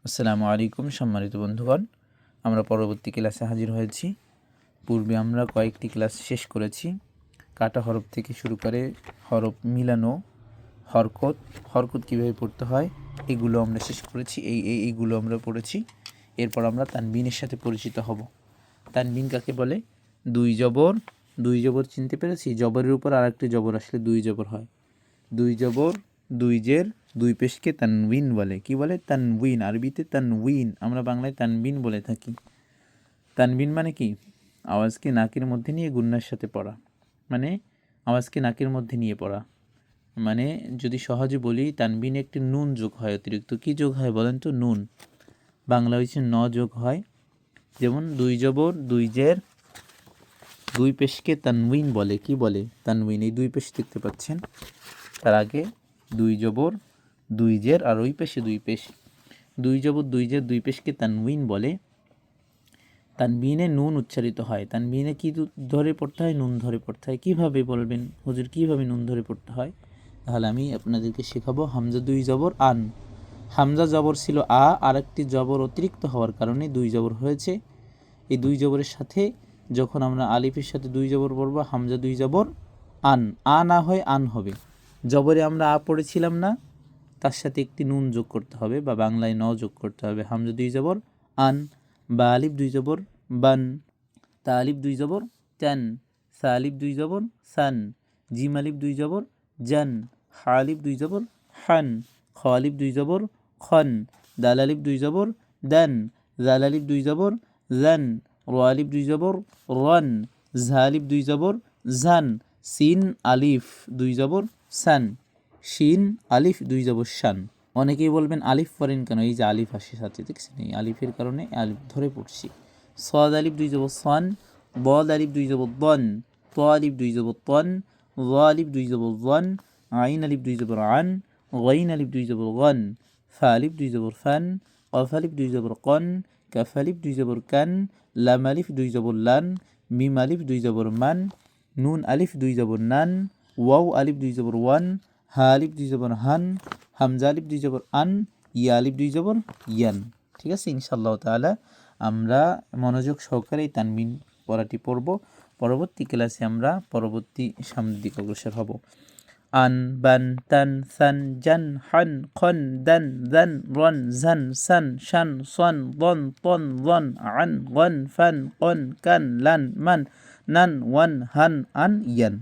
আসসালামু আলাইকুম সম্মানিত বন্ধুগণ, আমরা পরবর্তী ক্লাসে হাজির হয়েছি। পূর্বে আমরা কয়েকটি ক্লাস শেষ করেছি। কাটা হরফ থেকে শুরু করে হরফ মিলানো, হরকত কীভাবে পড়তে হয় এগুলো আমরা শেষ করেছি। এইগুলো আমরা পড়েছি। এরপর আমরা তানবিনের সাথে পরিচিত হব। তানবিন কাকে বলে? দুই জবর চিনতে পেরেছি। জবরের উপর আরেকটি জবর আসলে দুই জবর হয়। দুই জবর, দুই জের, দুই পেশকে তানবিন বলে। কি বলে? তানবিন। আরবিতে তানবিন, আমরা বাংলায় তানবিন বলে থাকি। তানবিন মানে কি? আওয়াজকে নাকের মধ্যে নিয়ে গুন্নার সাথে পড়া, মানে আওয়াজকে নাকের মধ্যে নিয়ে পড়া। মানে যদি সহজে বলি, তানবিনে একটি নুন যোগ হয় অতিরিক্ত। কি যোগ হয় বলেন তো? নুন। বাংলা হয়েছে ন যোগ হয়। যেমন দুই জবর, দুই জের, দুই পেশকে তানবিন বলে। কি বলে? তানবিন। এই দুই পেশ দেখতে পাচ্ছেন, তার আগে দুই জবর, দুই জের, আর ওই পেশে দুই পেশ। দুই জবর, দুই জের, দুই পেশকে তানবিন বলে। তানবিনে নুন উচ্চারিত হয়। তানবিনে কি ধরে পড়তে হয়? নুন ধরে পড়তে হয়। কীভাবে বলবেন হুজুর, কীভাবে নুন ধরে পড়তে হয়? তাহলে আমি আপনাদেরকে শেখাবো। হামজা দুই জবর আন। হামজা জবর ছিল আ, আর একটি জবর অতিরিক্ত হওয়ার কারণে দুই জবর হয়েছে। এই দুই জবরের সাথে যখন আমরা আলিফের সাথে দুই জবর পড়বো, হামজা দুই জবর আন, আ না হয় আন হবে। জবরে আমরা আ পড়েছিলাম না, তার সাথে একটি নুন যোগ করতে হবে, বা বাংলায় ন যোগ করতে হবে। হামজা দুই জবর আন, বা আলিফ দুই জবর বান, তা আলিফ দুই জবর চান, সা আলিফ দুই জবর সান, জিম আলিফ দুই জবর জান, হা আলিফ দুই জবর হান, খ আলিফ দুই জবর খন, দাল আলিফ দুই জবর দান, জাল আলিফ দুই জবর জান, র আলিফ দুই জবর রন, ঝা আলিফ দুই জবর জান, সিন আলিফ দুই জবর সান, শিন আলিফ দুই জবর শান। অনেকেই বলবেন আলিফ পড়েন কেন? এই যে আলিফ আসে সাথে, দেখছেন? এই আলিফের কারণে আলিফ ধরে পড়ছি। সদ আলিফ দুই জবর সন, বদ আলিফ দুই জবর বন, ত আলিফ দুই জবর তন, র আলিফ দুই জবর রন, আইন আলিফ দুই জবর আন, গাইন আলিফ দুই জবর গন, ফা আলিফ দুই জবর ফান, কফ আলিফ দুই জবর কন, কাফ আলিফ দুই জবর কান, লাম আলিফ দুই জবর লান, মিম আলিফ দুই জবর মান, নুন আলিফ দুই জবর নান, ওয়াও আলিফ দুই জবর ওয়ান, হা আলিফ দুই জবর হান, হামজা আলিফ দুই জবর আন, ইয়া আলিফ দুই জবর ইয়ান। ঠিক আছে? ইনশাআল্লাহ তাআলা আমরা মনোযোগ সহকারে এই তানবিন পড়াটি পড়ব। পরবর্তী ক্লাসে আমরা পরবর্তী সামনের দিকে অগ্রসর হব। আন, বান, তান, সান, জান, হান, খন, দান, জান, রন, ঝান, সান, শান, সন, দন, তন, রন, আন, গন, ফান, কন, কান, লান, মান, নান, ওয়ান, হান, আন, ইয়ান।